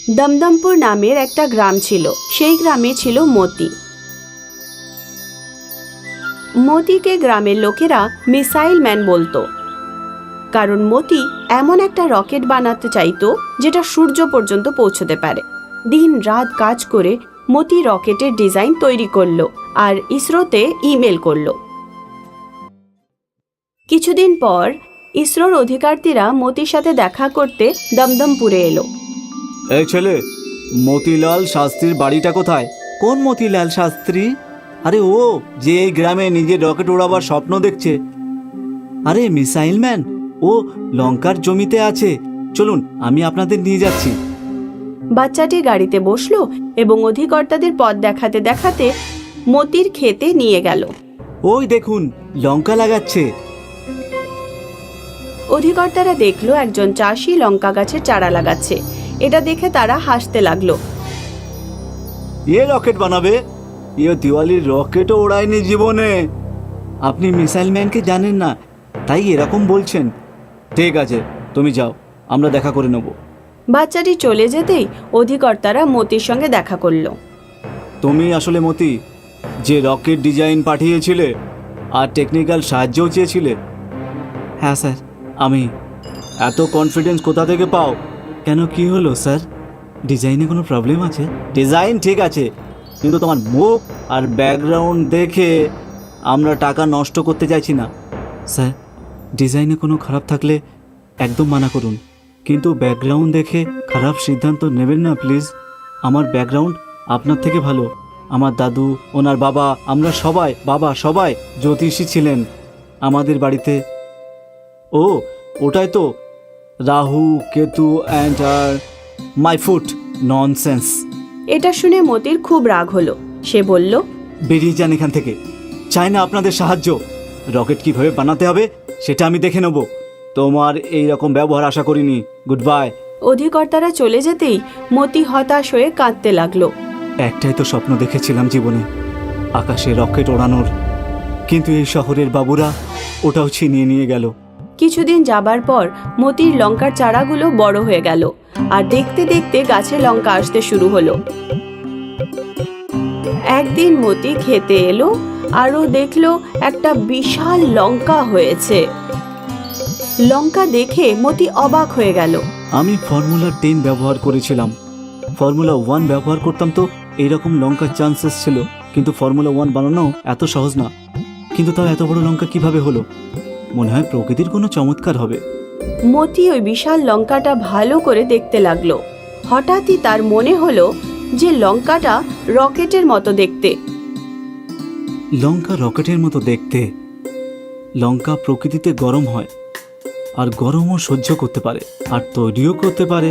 দমদমপুর নামের একটা গ্রাম ছিল। সেই গ্রামে ছিল মতি। মতিকে গ্রামের লোকেরা মিসাইল ম্যান বলতো, কারণ মতি এমন একটা রকেট বানাতে চাইতো যেটা সূর্য পর্যন্ত পৌঁছতে পারে। দিন রাত কাজ করে মতি রকেটের ডিজাইন তৈরি করলো আর ইসরোতে ইমেল করলো। কিছুদিন পর ইসরোর অধিকারীরা মতির সাথে দেখা করতে দমদমপুরে এলো। এই ছেলে, মতিলাল শাস্ত্রীর বাড়িটা কোথায়? কোন মতিলাল শাস্ত্রী? আরে ও যে এই গ্রামে নিজের রকেট ওড়াবার স্বপ্ন দেখছে। আরে মিসাইল ম্যান, ও লঙ্কার জমিতে আছে। চলুন, আমি আপনাদের নিয়ে যাচ্ছি। বাচ্চাটি গাড়িতে বসলো এবং অধিকর্তাদের পথ দেখাতে দেখাতে মতির ক্ষেতে নিয়ে গেল। ওই দেখুন, লঙ্কা লাগাচ্ছে। অধিকর্তারা দেখলো একজন চাষি লঙ্কা গাছের চারা লাগাচ্ছে। এটা দেখে তারা হাসতে লাগলো। এ রকেট বানাবে? এ দিওয়ালির রকেটও ওড়ায়নি জীবনে। আপনি মিসাইল ম্যানকে জানেন না, তাই এরকম বলছেন। ঠিক আছে, তুমি যাও, আমরা দেখা করে নেব। বাচ্চাটি চলে যেতেই অধিকর্তারা মতির সঙ্গে দেখা করলো। তুমি আসলে মতি, যে রকেট ডিজাইন পাঠিয়েছিলে আর টেকনিক্যাল সাহায্যও চেয়েছিলে? হ্যাঁ স্যার, আমি। এত কনফিডেন্স কোথা থেকে পাও? কেন, কি হলো স্যার? ডিজাইনে কোনো প্রবলেম আছে? ডিজাইন ঠিক আছে, কিন্তু তোমার মুখ আর ব্যাকগ্রাউন্ড দেখে আমরা টাকা নষ্ট করতে চাইছি না। স্যার, ডিজাইনে কোনো খারাপ থাকলে একদম মানা করুন, কিন্তু ব্যাকগ্রাউন্ড দেখে খারাপ সিদ্ধান্ত নেবেন না প্লিজ। আমার ব্যাকগ্রাউন্ড আপনার থেকে ভালো। আমার দাদু, ওনার বাবা, আমরা সবাই জ্যোতিষী ছিলেন আমাদের বাড়িতে। ও, ওটাই তো Rahu, Ketu and my foot. Nonsense. এটা শুনে মতির খুব রাগ হলো। সে বলল, বেরিয়ে যান এখান থেকে, চাই না আপনাদের সাহায্য। রকেট কিভাবে বানাতে হবে সেটা আমি দেখে নেব। তোমার এই রকম ব্যবহার আশা করিনি। Good bye. অধিকর্তারা চলে যেতেই মতি হতাশ হয়ে কাঁদতে লাগলো। একটাই তো স্বপ্ন দেখেছিলাম জীবনে, আকাশে রকেট ওড়ানোর, কিন্তু এই শহরের বাবুরা ওটাও ছিনিয়ে নিয়ে গেল। কিছুদিন যাবার পর মতির লঙ্কার চারাগুলো বড় হয়ে গেল আর দেখতে দেখতে গাছে লঙ্কা আসতে শুরু হলো। একদিন মতি খেতে এলো আর ও দেখলো একটা বিশাল লঙ্কা হয়েছে। লঙ্কা দেখে মতি অবাক হয়ে গেল। আমি ফর্মুলা 10 ব্যবহার করেছিলাম, ফর্মুলা 1 ব্যবহার করতাম তো এইরকম লঙ্কার চান্সেস ছিল, কিন্তু ফর্মুলা 1 বানানো এত সহজ না। কিন্তু তাও এত বড় লঙ্কা কিভাবে হলো? মনে হয় প্রকৃতির কোনো চমৎকার হবে। মতি ওই বিশাল লঙ্কাটা ভালো করে দেখতে লাগলো। হঠাৎই তার মনে হলো যে লঙ্কাটা রকেটের মতো দেখতে। লঙ্কা রকেটের মতো দেখতে? লঙ্কা প্রকৃতিতে গরম হয়, আর গরমও সহ্য করতে পারে, আর তৈরিও করতে পারে।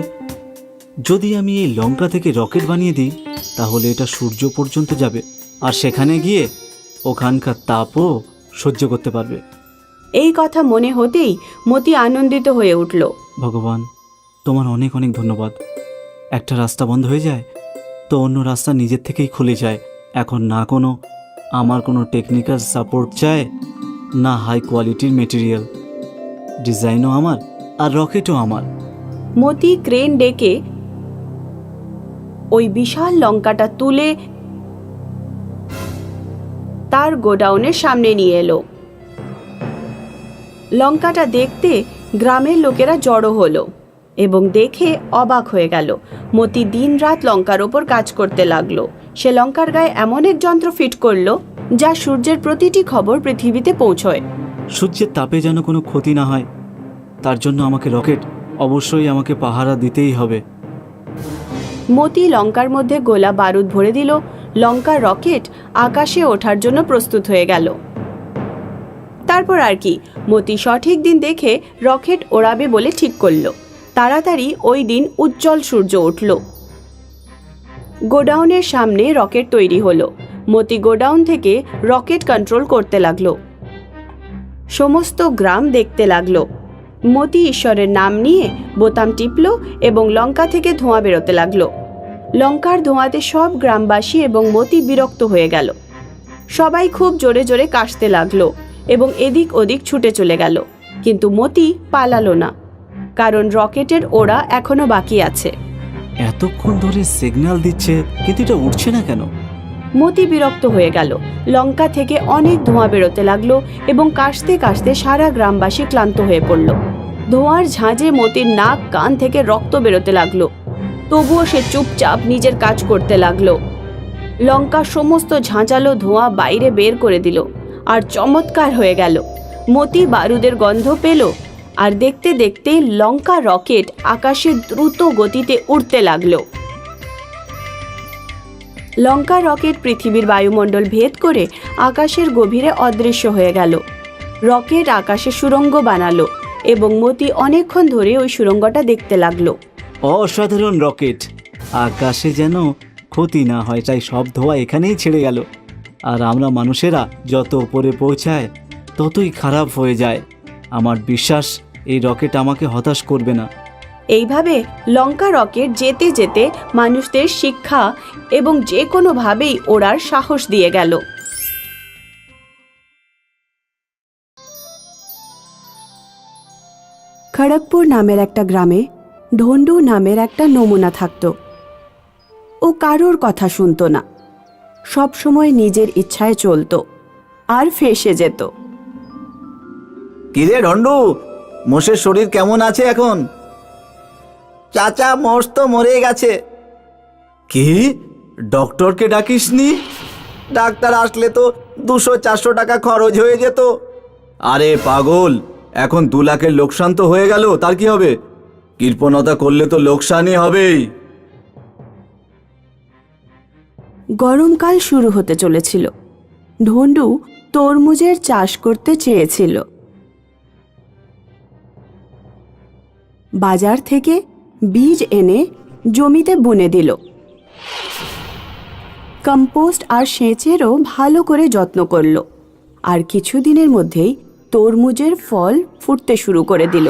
যদি আমি এই লঙ্কা থেকে রকেট বানিয়ে দিই, তাহলে এটা সূর্য পর্যন্ত যাবে, আর সেখানে গিয়ে ওখানকার তাপও সহ্য করতে পারবে। এই কথা মনে হতেই মতি আনন্দিত হয়ে উঠল। ভগবান, তোমার অনেক অনেক ধন্যবাদ। একটা রাস্তা বন্ধ হয়ে যায় তো অন্য রাস্তা নিজের থেকেই খুলে যায়। এখন না আমার কোনো টেকনিক্যাল সাপোর্ট চায়, না হাই কোয়ালিটির মেটেরিয়াল। ডিজাইনও আমার আর রকেটও আমার। মতি ক্রেন ডেকে ওই বিশাল লঙ্কাটা তুলে তার গোডাউনের সামনে নিয়ে এলো। লঙ্কাটা দেখতে গ্রামের লোকেরা জড়ো হলো এবং দেখে অবাক হয়ে গেল। মতি দিনরাত লঙ্কার ওপর কাজ করতে লাগলো। সে লঙ্কার গায়ে এমন এক যন্ত্র ফিট করলো যা সূর্যের প্রতিটি খবর পৃথিবীতে পৌঁছয়। সূর্যের তাপে যেন কোনো ক্ষতি না হয়, তার জন্য আমাকে রকেট অবশ্যই আমাকে পাহারা দিতেই হবে। মতি লঙ্কার মধ্যে গোলা বারুদ ভরে দিল। লঙ্কার রকেট আকাশে ওঠার জন্য প্রস্তুত হয়ে গেল। তারপর আর কি, মতি সঠিক দিন দেখে রকেট ওড়াবে বলে ঠিক করলো। তাড়াতাড়ি ওই দিন উজ্জ্বল সূর্য উঠল। গোডাউনের সামনে রকেট তৈরি হলো। মতি গোডাউন থেকে রকেট কন্ট্রোল করতে লাগলো। সমস্ত গ্রাম দেখতে লাগলো। মতি ঈশ্বরের নাম নিয়ে বোতাম টিপল এবং লঙ্কা থেকে ধোঁয়া বেরোতে লাগলো। লঙ্কার ধোঁয়াতে সব গ্রামবাসী এবং মতি বিরক্ত হয়ে গেল। সবাই খুব জোরে জোরে কাশতে লাগলো এবং এদিক ওদিক ছুটে চলে গেল, কিন্তু মতি পালালো না, কারণ রকেটের ওড়া এখনো বাকি আছে। এতক্ষণ ধরে সিগন্যাল দিচ্ছে কিন্তু এটা উঠছে না কেন? মতি বিরক্ত হয়ে গেল। লঙ্কা থেকে অনেক ধোঁয়া বেরোতে লাগলো এবং কাশতে কাশতে সারা গ্রামবাসী ক্লান্ত হয়ে পড়ল। ধোঁয়ার ঝাঁঝে মতির নাক কান থেকে রক্ত বেরোতে লাগলো। তবুও সে চুপচাপ নিজের কাজ করতে লাগলো। লঙ্কা সমস্ত ঝাঁঝালো ধোঁয়া বাইরে বের করে দিল আর চমৎকার হয়ে গেল। মতি বারুদের গন্ধ পেল আর দেখতে দেখতে লঙ্কা রকেট আকাশে দ্রুত গতিতে উড়তে লাগলো। লঙ্কা রকেট পৃথিবীর বায়ুমণ্ডল ভেদ করে আকাশের গভীরে অদৃশ্য হয়ে গেল। রকেট আকাশে সুড়ঙ্গ বানালো এবং মতি অনেকক্ষণ ধরে ওই সুড়ঙ্গটা দেখতে লাগলো। অসাধারণ রকেট, আকাশে যেন ক্ষতি না হয় তাই সব ধোঁয়া এখানেই ছেড়ে গেল। আর আমরা মানুষেরা যত উপরে পৌঁছায় ততই খারাপ হয়ে যায়। আমার বিশ্বাস এই রকেট আমাকে হতাশ করবে না। এইভাবে লঙ্কা রকেট যেতে যেতে মানুষদের শিক্ষা এবং যে কোনোভাবেই ওড়ার সাহস দিয়ে গেল। খড়গপুর নামের একটা গ্রামে ঢন্ডু নামের একটা নমুনা থাকত। ও কারোর কথা শুনতো না, সবসময় নিজের ইচ্ছায় চলতো আর ফেঁসে যেত। কিরে ঢন্ডু, মোষের শরীর কেমন আছে এখন? চাচা, মোষ তো মরে গেছে। কি, ডক্টরকে ডাকিসনি? ডাক্তার আসলে তো 200-400 টাকা খরচ হয়ে যেত। আরে পাগল, এখন 2 লাখের লোকসান তো হয়ে গেল, তার কি হবে? কৃপণতা করলে তো লোকসানই হবেই। গরমকাল শুরু হতে চলেছিল। ঢন্ডু তরমুজের চাষ করতে চেয়েছিল। বাজার থেকে বীজ এনে জমিতে বুনে দিল। কম্পোস্ট আর সেচেরও ভালো করে যত্ন করল। আর কিছুদিনের মধ্যেই তরমুজের ফল ফুটতে শুরু করে দিল।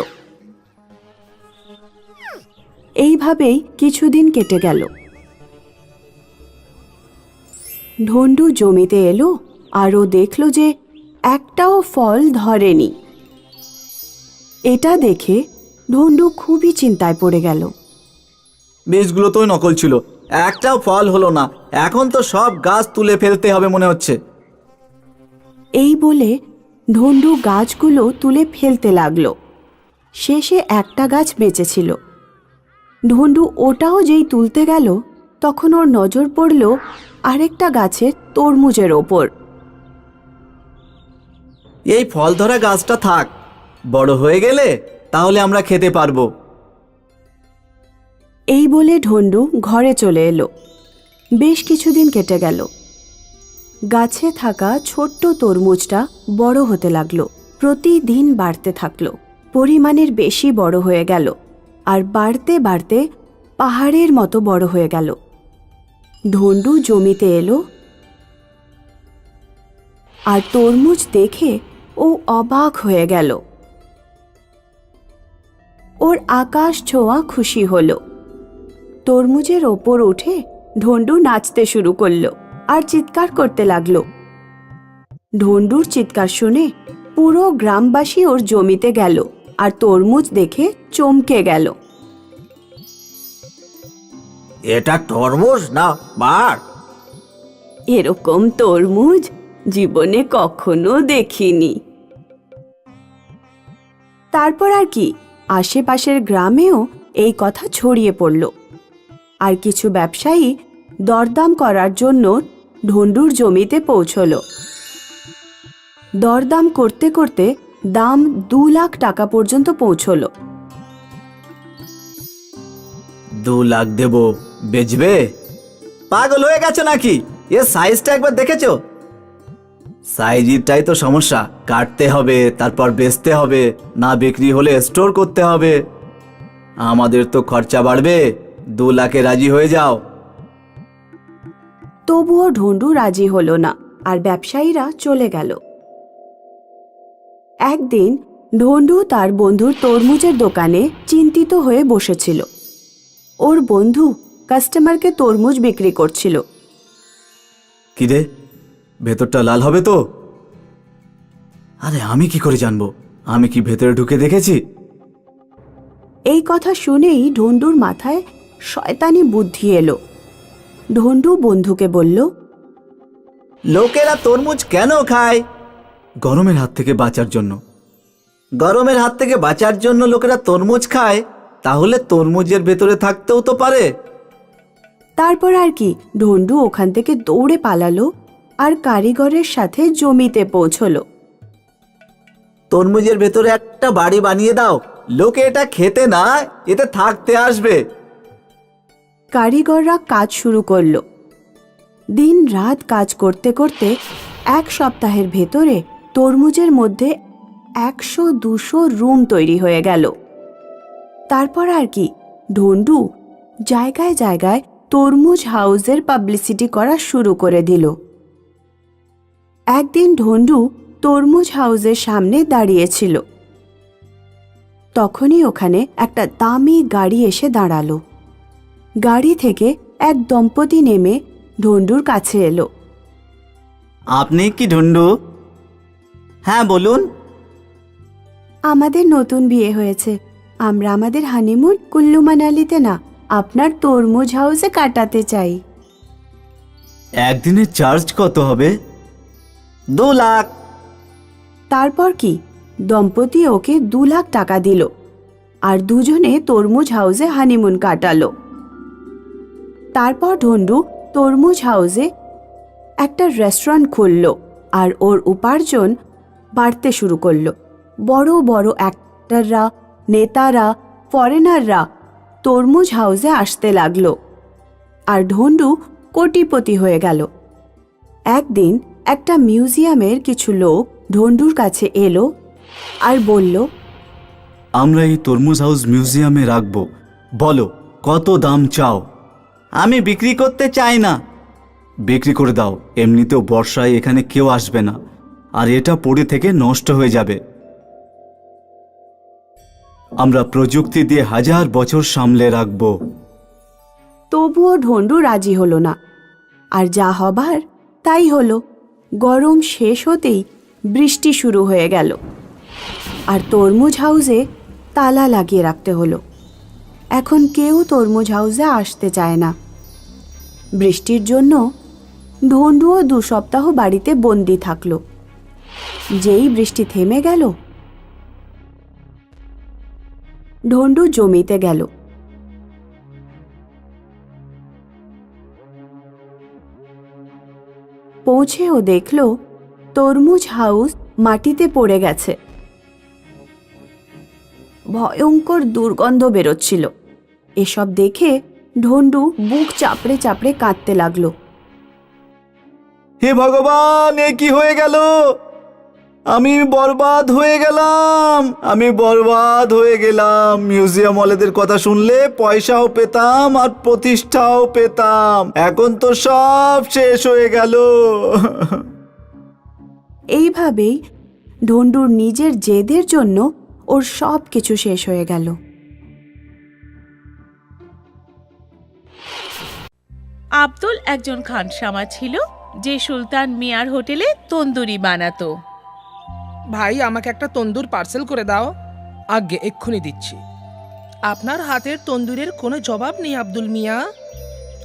এইভাবেই কিছুদিন কেটে গেল। ঢন্ডু জমিতে এলো আর ও দেখল যে একটাও ফল ধরেনি। এটা দেখে ঢন্ডু খুবই চিন্তায় পড়ে গেল। বীজগুলো তো নকল ছিল, একটাও ফল হলো না। এখন তো সব গাছ তুলে ফেলতে হবে মনে হচ্ছে। এই বলে ঢন্ডু গাছগুলো তুলে ফেলতে লাগলো। শেষে একটা গাছ বেঁচেছিল। ঢন্ডু ওটাও যেই তুলতে গেল তখন ওর নজর পড়ল আরেকটা গাছের তরমুজের ওপর। এই ফল ধরা গাছটা থাক, বড় হয়ে গেলে তাহলে আমরা খেতে পারবো। এই বলে ঢন্ডু ঘরে চলে এলো। বেশ কিছুদিন কেটে গেল। গাছে থাকা ছোট্ট তরমুজটা বড় হতে লাগলো, প্রতিদিন বাড়তে থাকলো, পরিমাণের বেশি বড় হয়ে গেল আর বাড়তে বাড়তে পাহাড়ের মতো বড় হয়ে গেল। ঢন্ডু জমিতে এলো আর তরমুজ দেখে ও অবাক হয়ে গেল। ওর আকাশ ছোঁয়া খুশি হলো। তরমুজের ওপর উঠে ঢন্ডু নাচতে শুরু করলো আর চিৎকার করতে লাগলো। ঢন্ডুর চিৎকার শুনে পুরো গ্রামবাসী ওর জমিতে গেল আর তরমুজ দেখে চমকে গেল। এটা তরমুজ না বার? এরকম তরমুজ জীবনে কখনো দেখিনি। তারপর আর কি, আশেপাশের গ্রামেও এই কথা ছড়িয়ে পড়ল। আর কিছু ব্যবসায়ী দরদাম করার জন্য ঢন্ডুর জমিতে পৌঁছল। দরদাম করতে করতে দাম 2 লাখ টাকা পর্যন্ত পৌঁছল। 2 লাখ দেব, বেচবে? পাগল হয়ে গেছে নাকি? এর সাইজটা একবার দেখেছো? সাইজটাই তো সমস্যা। কাটতে হবে, তারপর বেচতে হবে, না বিক্রি হলে স্টোর করতে হবে। আমাদের তো খরচা বাড়বে। 2 লাখে রাজি হয়ে যাও। তবুও ঢন্ডু রাজি হলো না আর ব্যবসায়ীরা চলে গেল। একদিন ঢন্ডু তার বন্ধুর তরমুজের দোকানে চিন্তিত হয়ে বসেছিল। ওর বন্ধু কাস্টমারকে তরমুজ বিক্রি করছিল। কি রে, ভেতরটা লাল হবে তো? আরে আমি কি করে জানবো? আমি কি ভেতরে ঢুকে দেখেছি? এই কথা শুনেই ঢন্ডুর মাথায় শয়তানি বুদ্ধি এলো। ঢন্ডু বন্ধুকে বলল, লোকেরা তরমুজ কেন খায়? গরমের হাত থেকে বাঁচার জন্য। গরমের হাত থেকে বাঁচার জন্য লোকেরা তরমুজ খায়, তাহলে তরমুজের ভেতরে থাকতেও তো পারে। তারপর আর কি, ঢন্ডু ওখান থেকে দৌড়ে পালালো আর কারিগরের সাথে জমিতে পৌঁছলো। তরমুজের ভেতরে একটা বাড়ি বানিয়ে দাও, লোকে এটা খেতে না, এতে থাকতে আসবে। কারিগররা কাজ শুরু করলো। দিন রাত কাজ করতে করতে 1 সপ্তাহের ভেতরে তরমুজের মধ্যে 100-200 রুম তৈরি হয়ে গেল। তারপর আর কি, ঢন্ডু জায়গায় জায়গায় তরমুজ হাউসের পাবলিসিটি করা শুরু করে দিল। একদিন ঢন্ডু তরমুজ হাউসের সামনে দাঁড়িয়েছিল। তখনই ওখানে একটা দামি গাড়ি এসে দাঁড়ালো। গাড়ি থেকে এক দম্পতি নেমে ঢন্ডুর কাছে এলো। আপনি কি ঢন্ডু? হ্যাঁ, বলুন। আমাদের নতুন বিয়ে হয়েছে। আমরা আমাদের হানিমুন কুল্লু মানালিতে না, আপনার তরমুজ হাউসে কাটাতে চাই। একদিনের চার্জ কত হবে? 2 লাখ। তারপর কি, দম্পতি ওকে 2 লাখ টাকা দিল আর দুজনে তরমুজ হাউসে হানিমুন কাটালো। তারপর ঢন্ডু তরমুজ হাউসে একটা রেস্টুরেন্ট খুলল আর ওর উপার্জন বাড়তে শুরু করলো। বড় বড় অ্যাক্টররা, নেতারা, ফরেনাররা তরমুজ হাউসে আসতে লাগলো আর ঢন্ডু কোটিপতি হয়ে গেল। একদিন একটা মিউজিয়ামের কিছু লোক ঢন্ডুর কাছে এলো আর বলল, আমরা এই তরমুজ হাউস মিউজিয়ামে রাখবো, বলো কত দাম চাও? আমি বিক্রি করতে চাই না। বিক্রি করে দাও, এমনিতেও বর্ষায় এখানে কেউ আসবে না আর এটা পড়ে থেকে নষ্ট হয়ে যাবে। আমরা প্রযুক্তি দিয়ে 1000 বছর সামলে রাখবো। তবুও ঢন্ডু রাজি হলো না। আর যা হবার তাই হলো। গরম শেষ হতেই বৃষ্টি শুরু হয়ে গেল আর তরমুজ হাউসে তালা লাগিয়ে রাখতে হলো। এখন কেউ তরমুজ হাউসে আসতে চায় না। বৃষ্টির জন্য ঢন্ডুও 2 সপ্তাহ বাড়িতে বন্দি থাকলো। যেই বৃষ্টি থেমে গেল, ঢন্ডু জমিতে গেল। পৌঁছে ও দেখল তরমুজ হাউস মাটিতে পড়ে গেছে। ভয়ঙ্কর দুর্গন্ধ বেরোচ্ছিল। এসব দেখে ঢন্ডু বুক চাপড়ে চাপড়ে কাঁদতে লাগলো। হে ভগবান, এ কি হয়ে গেল? আমি বরবাদ হয়ে গেলাম, আমি বরবাদ হয়ে গেলাম। মিউজিয়াম ওয়ালাদের কথা শুনলে পয়সাও পেতাম আর প্রতিষ্ঠাও পেতাম, এখন তো সব শেষ হয়ে গেল। এইভাবেই ঢন্ডুর নিজের জেদের জন্য ওর সব কিছু শেষ হয়ে গেল। আব্দুল একজন খানসামা ছিল যে সুলতান মিয়ার হোটেলে তন্দুরি বানাতো। ভাই, আমাকে একটা তন্দুর পার্সেল করে দাও। আগে এক্ষুনি দিচ্ছি। আপনার হাতের তন্দুরের কোনো জবাব নেই আব্দুল মিয়া।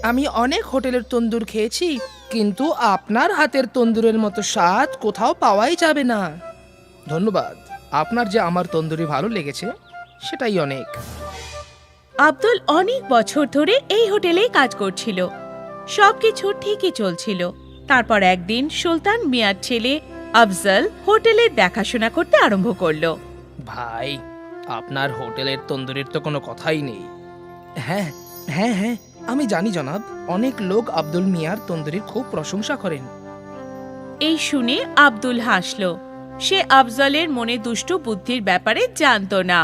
আমি অনেক হোটেলের তন্দুর খেয়েছি, কিন্তু আপনার হাতের তন্দুরের মতো স্বাদ কোথাও পাওয়াই যাবে না। ধন্যবাদ, আপনার যে আমার তন্দুরি ভালো লেগেছে সেটাই অনেক। আব্দুল অনেক বছর ধরে এই হোটেলেই কাজ করছিল। সবকিছু ঠিকই চলছিল। তারপর একদিন সুলতান মিয়ার ছেলে আফজল হোটেলের দেখাশোনা করতে আরম্ভ করলো। ভাই, আপনার হোটেলের তন্দুরির তো কোনো কথাই নেই। হ্যাঁ হ্যাঁ হ্যাঁ, আমি জানি জনাব, অনেক লোক আব্দুল মিয়ার তন্দুরির খুব প্রশংসা করেন। এই শুনে আব্দুল হাসলো। সে আফজলের মনে দুষ্ট বুদ্ধির ব্যাপারে জানতো না।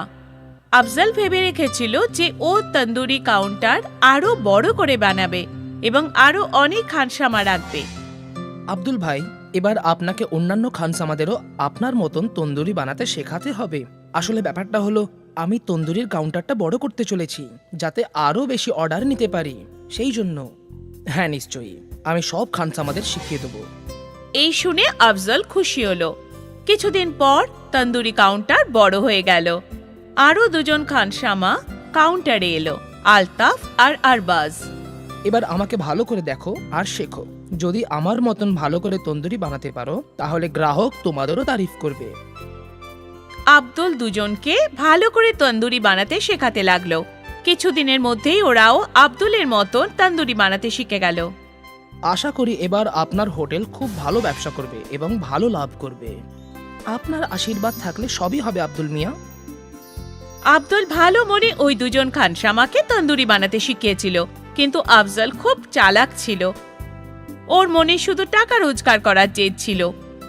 আফজল ভেবে রেখেছিল যে ও তন্দুরি কাউন্টার আরো বড় করে বানাবে এবং আরো অনেক খানসামা রাখবে। আব্দুল ভাই, এবার আপনাকে অন্যান্য খানসামাদেরও আপনার মতন তন্দুরি বানাতে শেখাতে হবে। আসলে ব্যাপারটা হলো, আমি তন্দুরির কাউন্টারটা বড় করতে চলেছি যাতে আরো বেশি অর্ডার নিতে পারি, সেই জন্য। হ্যাঁ নিশ্চয়ই, আমি সব খানসামাদের শিখিয়ে দেবো। এই শুনে আফজল খুশি হলো। কিছুদিন পর তন্দুরি কাউন্টার বড় হয়ে গেল। আরো 2 জন খানসামা কাউন্টারে এলো আলতাফ আর আরবাজ। এবার আমাকে ভালো করে দেখো আর শেখো। যদি আমার মতন ভালো করে তন্দুরি বানাতে পারো তাহলে গ্রাহক তোমাদেরও তারিফ করবে। আব্দুল দুজনকে ভালো করে তন্দুরি বানাতে শেখাতে লাগলো। কিছুদিনের মধ্যেই ওরাও আব্দুলের মতন তন্দুরি বানাতে শিখে গেল। আশা করি এবার আপনার হোটেল খুব ভালো ব্যবসা করবে এবং ভালো লাভ করবে। আপনার আশীর্বাদ থাকলে সবই হবে আব্দুল মিয়া। আব্দুল ভালো মনে ওই দুজন খানসামাকে তন্দুরি বানাতে শিখিয়েছিল, কিন্তু আফজল খুব চালাক ছিল। ওর মনে শুধু টাকা রোজগার করার জেদ ছিল।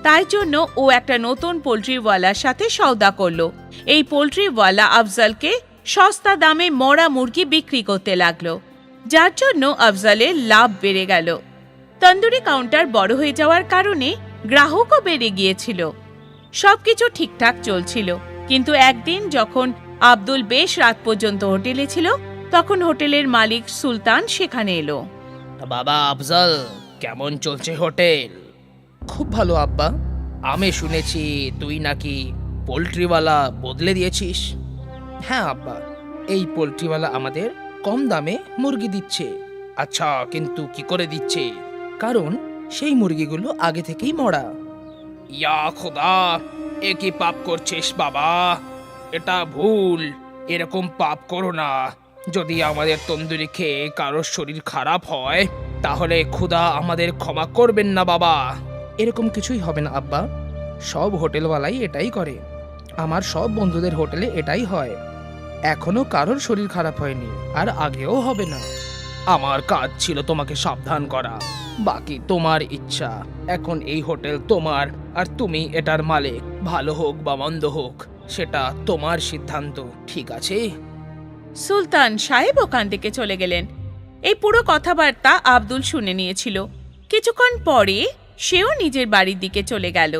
তাই জন্য ও একটা নতুন পোল্ট্রিওয়ালার সাথে সওদা করলো। এই পোল্ট্রিওয়ালা আফজলকে সস্তা দামে মরা মুরগি বিক্রি করতে লাগলো, যার জন্য আফজলের লাভ বেড়ে গেল। তন্দুরি কাউন্টার বড় হয়ে যাওয়ার কারণে গ্রাহকও বেড়ে গিয়েছিল। সবকিছু ঠিকঠাক চলছিল, কিন্তু একদিন যখন আব্দুল বেশ রাত পর্যন্ত হোটেলে ছিল, তখন হোটেলের মালিক সুলতান সেখানে এলো। বাবা আফজল, কেমন চলছে হোটেল? খুব ভালো আব্বা। আমি শুনেছি তুই নাকি পোল্ট্রিওয়ালা বদলে দিয়েছিস। হ্যাঁ আব্বা, এই পোল্ট্রিওয়ালা আমাদের কম দামে মুরগি দিচ্ছে। আচ্ছা, কিন্তু কি করে দিচ্ছে? কারণ সেই মুরগিগুলো আগে থেকেই মরা। ইয়া খোদা, এ কি পাপ করছিস বাবা? এটা ভুল। এরকম পাপ করো না। যদি আমাদের তন্দুরি খেয়ে কারোর শরীর খারাপ হয় তাহলে খোদা আমাদের ক্ষমা করবেন না বাবা। এরকম কিছুই হবে না আব্বা। সব হোটেলওয়ালাই এটাই করে। আমার সব বন্ধুদের হোটেলে এটাই হয়। এখনো কারোর শরীর খারাপ হয়নি, আর আগেও হবে না। আমার কাজ ছিল তোমাকে সাবধান করা, বাকি তোমার ইচ্ছা। এখন এই হোটেল তোমার, আর তুমি এটার মালিক। ভালো হোক বা মন্দ হোক সেটা তোমার সিদ্ধান্ত, ঠিক আছে? সুলতান সাহেব ওখান থেকে চলে গেলেন। এই পুরো কথাবার্তা আব্দুল শুনে নিয়েছিল। কিছুক্ষণ পরে সেও নিজের বাড়ির দিকে চলে গেল।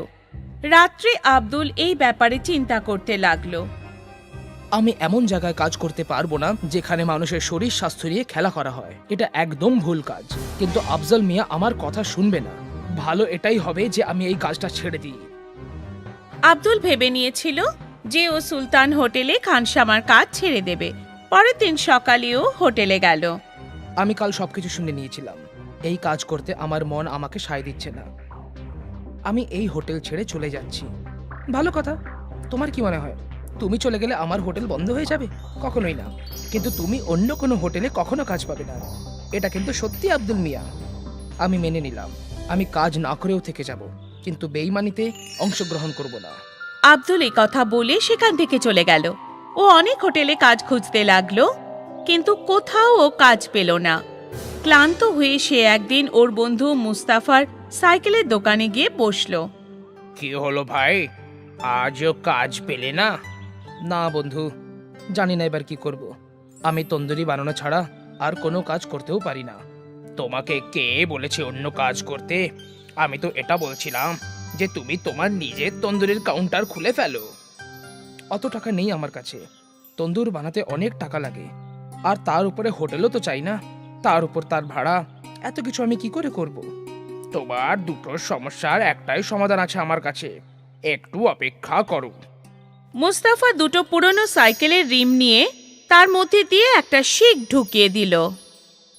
রাত্রে আব্দুল এই ব্যাপারে চিন্তা করতে লাগলো। আমি এমন জায়গায় কাজ করতে পারবো না যেখানে মানুষের শরীর স্বাস্থ্য নিয়ে খেলা করা হয়। এটা একদম ভুল কাজ। কিন্তু আফজল মিয়া আমার কথা শুনবে না। ভালো এটাই হবে যে আমি এই কাজটা ছেড়ে দিই। আব্দুল ভেবে নিয়েছিল যে ও সুলতান হোটেলে খানসামার কাজ ছেড়ে দেবে। পরের দিন সকালেও হোটেলে গেল। আমি কাল সবকিছু শুনে নিয়েছিলাম। এই কাজ করতে আমার মন আমাকে সায় দিচ্ছে না। আমি এই হোটেল ছেড়ে চলে যাচ্ছি। ভালো কথা। তোমার কি মনে হয় তুমি চলে গেলে আমার হোটেল বন্ধ হয়ে যাবে? কখনোই না। কিন্তু তুমি অন্য কোনো হোটেলে কখনো কাজ পাবে না। এটা কিন্তু সত্যি আব্দুল মিয়া। আমি মেনে নিলাম। আমি কাজ না করেও থেকে যাব, কিন্তু বেইমানিতে অংশগ্রহণ করব না। আব্দুল এই কথা বলে সেখান থেকে চলে গেল। ও অনেক হোটেলে কাজ খুঁজতে লাগলো, কিন্তু কোথাও ও কাজ পেল না। ক্লান্ত হয়ে সে একদিন ওর বন্ধু মুস্তাফার সাইকেলের দোকানে গিয়ে বসলো। কি হলো ভাই, আজও কাজ পেলে না? না বন্ধু, জানি না এবার কি করব। আমি তন্দুরি বানানো ছাড়া আর কোনো কাজ করতেও পারি না। তোমাকে কে বলেছে অন্য কাজ করতে? আমি তো এটা বলছিলাম যে তুমি তোমার নিজের তন্দুরির কাউন্টার খুলে ফেলো। অত টাকা নেই আমার কাছে। তন্দুর বানাতে অনেক টাকা লাগে, আর তার উপরে হোটেলও তো চাই না। তার উপর তার ভাড়া, এত কিছু আমি কি করে করব? তোমার দুটো সমস্যার একটাই সমাধান আছে আমার কাছে। একটু অপেক্ষা করো। মুস্তাফা দুটো পুরনো সাইকেলের রিম নিয়ে তার মধ্যে দিয়ে একটা শিক ঢুকিয়ে দিল।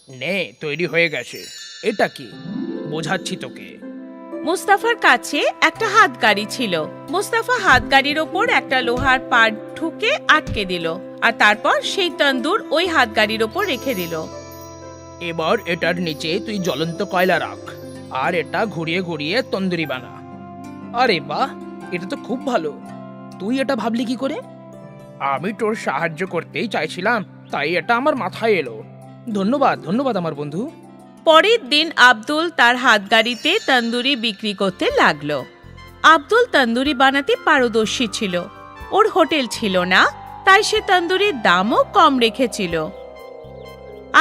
নে, তৈরি হয়ে গেছে। এটা কি? বোঝাচ্ছি তোকে। মুস্তাফার কাছে একটা হাতগাড়ি ছিল। মুস্তাফা হাতগাড়ির ওপর একটা লোহার পাট ঠুকে আটকে দিল, আর তারপর সেই তন্দুর ওই হাতগাড়ির ওপর রেখে দিল। এবার এটার নিচে তুই জ্বলন্ত কয়লা রাখ, আর এটা ঘুরিয়ে ঘুরিয়ে তন্দুরি বানা। আরে বাহ, এটা তো খুব ভালো। তুই এটা ভাবলি কি করে? আমি তোর সাহায্য করতেই চাইছিলাম, তাই এটা আমার মাথায় এলো। ধন্যবাদ ধন্যবাদ আমার বন্ধু। পরের দিন আব্দুল তার হাতগাড়িতে তন্দুরি বিক্রি করতে লাগলো। আব্দুল তন্দুরি বানাতে পারদর্শী ছিল। ওর হোটেল ছিল না, তাই সে তন্দুরির দামও কম রেখেছিল।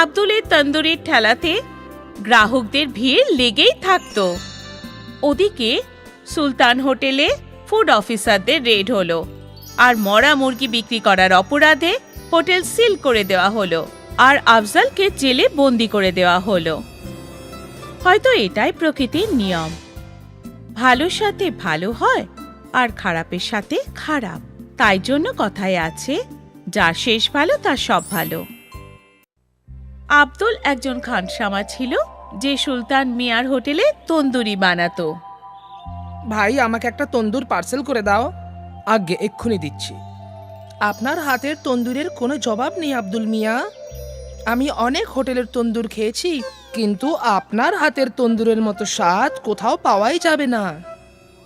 আব্দুলের তন্দুরির ঠেলাতে গ্রাহকদের ভিড় লেগেই থাকতো। ওদিকে সুলতান হোটেলে ফুড অফিসারদের রেড হলো, আর মরা মুরগি বিক্রি করার অপরাধে হোটেল সিল করে দেওয়া হলো, আর আফজলকে জেলে বন্দি করে দেওয়া হলো। হয়তো এটাই প্রকৃতির নিয়ম। ভালোর সাথে ভালো হয় আর খারাপের সাথে খারাপ। তাই জন্য কথায় আছে, যার শেষ ভালো তার সব ভালো। আব্দুল একজন খানসামা ছিল যে সুলতান মিয়ার হোটেলে তন্দুরি বানাতো। ভাই আমাকে একটা তন্দুর পার্সেল করে দাও। আগে এক্ষুনি দিচ্ছি। আপনার হাতের তন্দুরের কোনো জবাব নেই আব্দুল মিয়া। আমি অনেক হোটেলের তন্দুর খেয়েছি, কিন্তু আপনার হাতের তন্দুরের মতো স্বাদ কোথাও পাওয়াই যাবে না।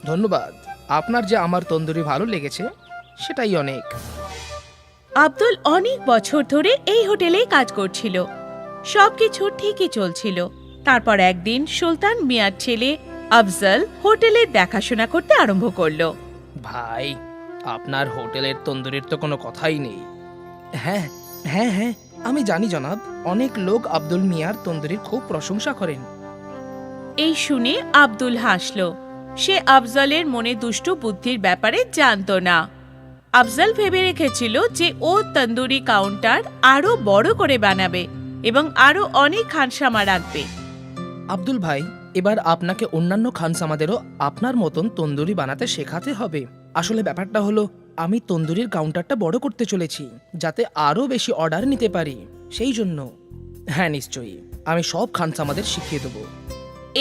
ধন্যবাদ, আপনার যে আমার তন্দুরি ভালো লেগেছে সেটাই অনেক। আব্দুল অনেক বছর ধরে এই হোটেলেই কাজ করছিল। সবকিছু ঠিকই চলছিল। তারপর একদিন সুলতান মিয়ার ছেলে আফজল হোটেলের দেখাশোনা করতে আরম্ভ করলো। ভাই, আপনার হোটেলের তন্দুরির তো কোনো কথাই নেই। হ্যাঁ হ্যাঁ হ্যাঁ, আমি জানি জনাব। অনেক লোক আব্দুল মিয়ার তন্দুরির খুব প্রশংসা করেন। এই শুনে আব্দুল হাসল। সে আফজলের মনে দুষ্টু বুদ্ধির ব্যাপারে জানতো না। আফজল ভেবে রেখেছিল যে ও তন্দুরি কাউন্টার আরো বড় করে বানাবে এবং আরো অনেক খানসামা রাখবে। আব্দুল ভাই, এবার আপনাকে অন্যান্য খানসামাদেরও আপনার মতন তন্দুরি বানাতে শেখাতে হবে। আসলে ব্যাপারটা হলো, আমি তন্দুরির কাউন্টারটা বড় করতে চলেছি যাতে আরো বেশি অর্ডার নিতে পারি, সেই জন্য। হ্যাঁ নিশ্চয়ই, আমি সব খানসামাদের শিখিয়ে দেবো।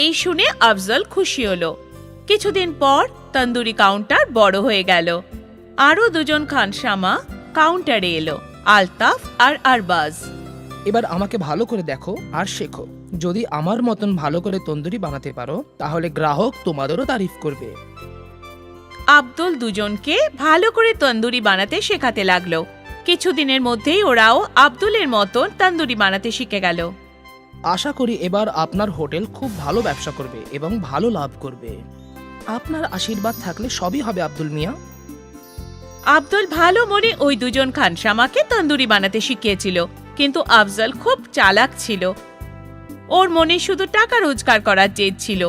এই শুনে আফজল খুশি হলো। কিছুদিন পর তন্দুরি কাউন্টার বড় হয়ে গেল। আরো দুজন খানসামা কাউন্টারে এলো, আলতাফ আর আরবাজ। এবার আমাকে ভালো করে দেখো আর শেখো। যদি আমার মতন ভালো করে তন্দুরি বানাতে পারো তাহলে গ্রাহক তোমাদেরও তারিফ করবে। আব্দুল দুজনকে ভালো করে তন্দুরি বানাতে শেখাতে লাগলো। কিছুদিনের মধ্যেই ওরাও আব্দুলের মতন তন্দুরি বানাতে শিখে গেল। আশা করি এবার আপনার হোটেল খুব ভালো ব্যবসা করবে এবং ভালো লাভ করবে। আপনার আশীর্বাদ থাকলে সবই হবে আব্দুল মিয়া। আব্দুল ভালো মনে ওই দুজন খানসামাকে তন্দুরি বানাতে শিখিয়েছিল, কিন্তু আফজল খুব চালাক ছিল। ওর মনে শুধু টাকা রোজগার করার জেদ ছিল।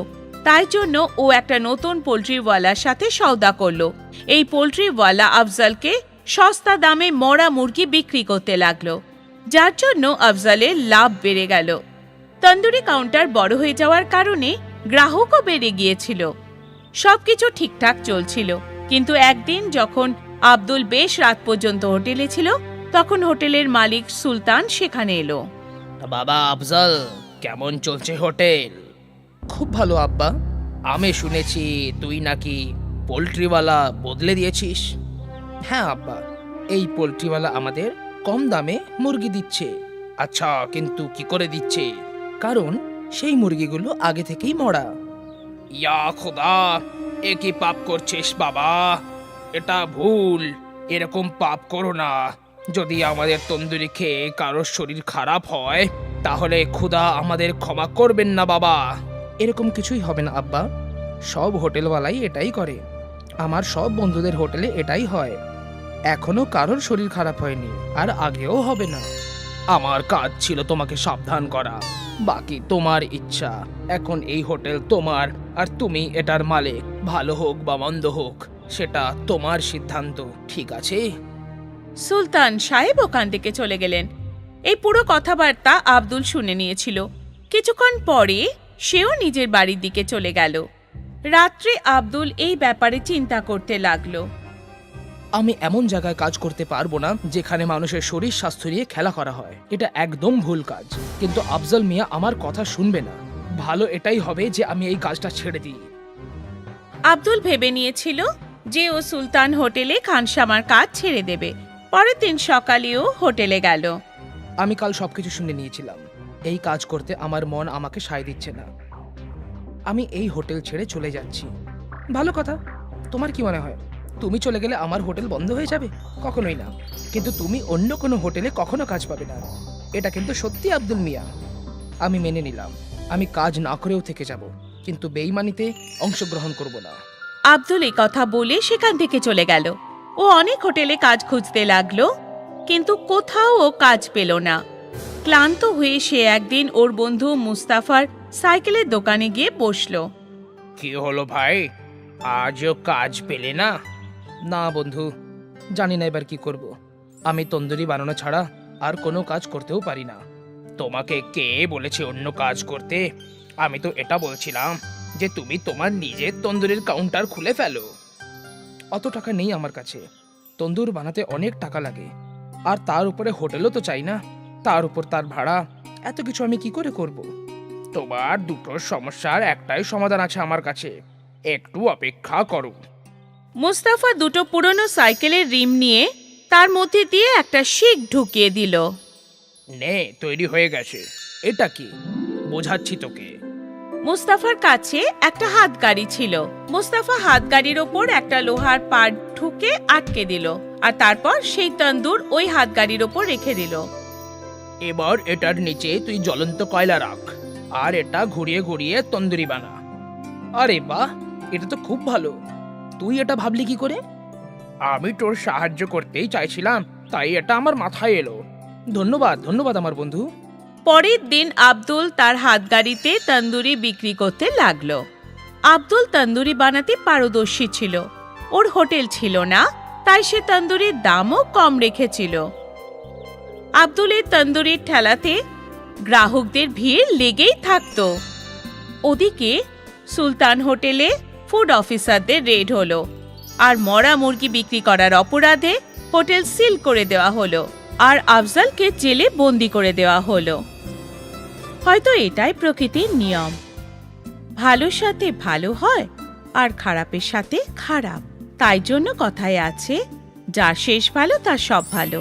তাই জন্য ও একটা নতুন পোল্ট্রিওয়ালার সাথে সওদা করলো। এই পোল্ট্রিওয়ালা আফজলকে সস্তা দামে মরা মুরগি বিক্রি করতে লাগলো, যার জন্য আফজলের লাভ বেড়ে গেল। তন্দুরি কাউন্টার বড় হয়ে যাওয়ার কারণে গ্রাহকও বেড়ে গিয়েছিল। সবকিছু ঠিকঠাক চলছিল, কিন্তু একদিন যখন আব্দুল বেশ রাত পর্যন্ত হোটেলে ছিল, তখন হোটেলের মালিক সুলতান সেখানে এলো। বাবা আফজল, কেমন চলছে হোটেল? খুব ভালো আব্বা। আমি শুনেছি তুই নাকি পোল্ট্রিওয়ালা বদলে দিয়েছিস। হ্যাঁ আব্বা, এই পোল্ট্রিওয়ালা আমাদের কম দামে মুরগি দিচ্ছে। আচ্ছা, কিন্তু কি করে দিচ্ছে? কারণ সেই মুরগিগুলো আগে থেকেই মরা। ইয়া খোদা, এ কি পাপ করছিস বাবা? এটা ভুল। এরকম পাপ করো না। যদি আমাদের তন্দুরি খেয়ে কারোর শরীর খারাপ হয় তাহলে খোদা আমাদের ক্ষমা করবেন না বাবা। এরকম কিছুই হবে না আব্বা। সব হোটেলওয়ালাই এটাই করে। আমার সব বন্ধুদের হোটেলে এটাই হয়। এখনো কারোর শরীর খারাপ হয়নি, আর আগেও হবে না। আমার কাজ ছিল তোমাকে সাবধান করা, বাকি তোমার ইচ্ছা। এখন এই হোটেল তোমার, আর তুমি এটার মালিক। ভালো হোক বা মন্দ হোক সেটা তোমার সিদ্ধান্ত, ঠিক আছে? সুলতান সাহেব ওখান থেকে চলে গেলেন। এই পুরো কথাবার্তা আব্দুল শুনে নিয়েছিল। কিছুক্ষণ পরে সেও নিজের বাড়ির দিকে চলে গেল। রাত্রে আব্দুল এই ব্যাপারে চিন্তা করতে লাগলো। আমি এমন জায়গায় কাজ করতে পারবো না যেখানে মানুষের শরীর স্বাস্থ্য নিয়ে খেলা করা হয়। এটা একদম ভুল কাজ। কিন্তু আফজল মিয়া আমার কথা শুনবে না। ভালো এটাই হবে যে আমি এই কাজটা ছেড়ে দিই। আব্দুল ভেবে নিয়েছিল যে ও সুলতান হোটেলে খানসামার কাজ ছেড়ে দেবে। পরের দিন সকালেও হোটেলে গেল। আমি কাল সবকিছু শুনে নিয়েছিলাম। এই কাজ করতে আমার মন আমাকে সায় দিচ্ছে না। আমি এই হোটেল ছেড়ে চলে যাচ্ছি। ভালো কথা। তোমার কি মনে হয় তুমি চলে গেলে আমার হোটেল বন্ধ হয়ে যাবে? কখনোই না। কিন্তু তুমি অন্য কোনো হোটেলে কখনো কাজ পাবে না। এটা কিন্তু সত্যি আব্দুল মিয়া। আমি মেনে নিলাম। আমি কাজ না করেও থেকে যাব, কিন্তু বেইমানিতে অংশগ্রহণ করব না। আব্দুল এই কথা বলে সেখান থেকে চলে গেল। ও অনেক হোটেলে কাজ খুঁজতে লাগলো, কিন্তু কোথাও ও কাজ পেল না। ক্লান্ত হয়ে সে একদিন ওর বন্ধু মুস্তাফার সাইকেলের দোকানে গিয়ে বসলো। কি হলো ভাই, আজও কাজ পেলে না? না বন্ধু, জানি না এবার কি করব। আমি তন্দুরি বানানো ছাড়া আর কোনো কাজ করতেও পারি না। তোমাকে কে বলেছে অন্য কাজ করতে? আমি তো এটা বলছিলাম যে তুমি তোমার নিজের তন্দুরির কাউন্টার খুলে ফেলো। অত টাকা নেই আমার কাছে। তন্দুর বানাতে অনেক টাকা লাগে, আর তার উপরে হোটেলও তো চাই না। তার উপর তার ভাড়া, এত কিছু আমি কি করে করব? তোমার দুটো সমস্যার একটাই সমাধান আছে আমার কাছে, একটু অপেক্ষা করো। মুস্তাফা দুটো পুরনো সাইকেলের রিম নিয়ে তার মধ্যে দিয়ে একটা শিক ঢুকিয়ে দিল। নে, তৈরি হয়ে গেছে। এটা কি? বোঝাচ্ছি তোকে। মুস্তাফার কাছে একটা হাতগাড়ি ছিল। মুস্তাফা হাতগাড়ির ওপর একটা লোহার পাট ঢুকে আটকে দিল, আর তারপর সেই তন্দুর ওই হাতগাড়ির ওপর রেখে দিল। এবার এটার নিচে তুই জ্বলন্ত কয়লা রাখ, আর এটা ঘুরিয়ে ঘুরিয়ে তন্দুরি বানা। আরে বাহ, এটা তো খুব ভালো। তুই এটা ভাবলি কি করে? আমি তোর সাহায্য করতেই চাইছিলাম, তাই এটা আমার মাথায় এলো। ধন্যবাদ ধন্যবাদ আমার বন্ধু। পরের দিন আব্দুল তার হাতগাড়িতে তন্দুরি বিক্রি করতে লাগলো। আব্দুল তন্দুরি বানাতে পারদর্শী ছিল। ওর হোটেল ছিল না, তাই সে তন্দুরির দামও কম রেখেছিল। আব্দুলের তন্দুরির ঠেলাতে গ্রাহকদের ভিড় লেগেই থাকতো। ওদিকে সুলতান হোটেলে ফুড অফিসারদের রেড হলো, আর মরা মুরগি বিক্রি করার অপরাধে হোটেল সিল করে দেওয়া হলো, আর আফজালকে জেলে বন্দি করে দেওয়া হলো। হয়তো এটাই প্রকৃতির নিয়ম, ভালোর সাথে ভালো হয় আর খারাপের সাথে খারাপ। তাই জন্য কথায় আছে, যার শেষ ভালো তার সব ভালো।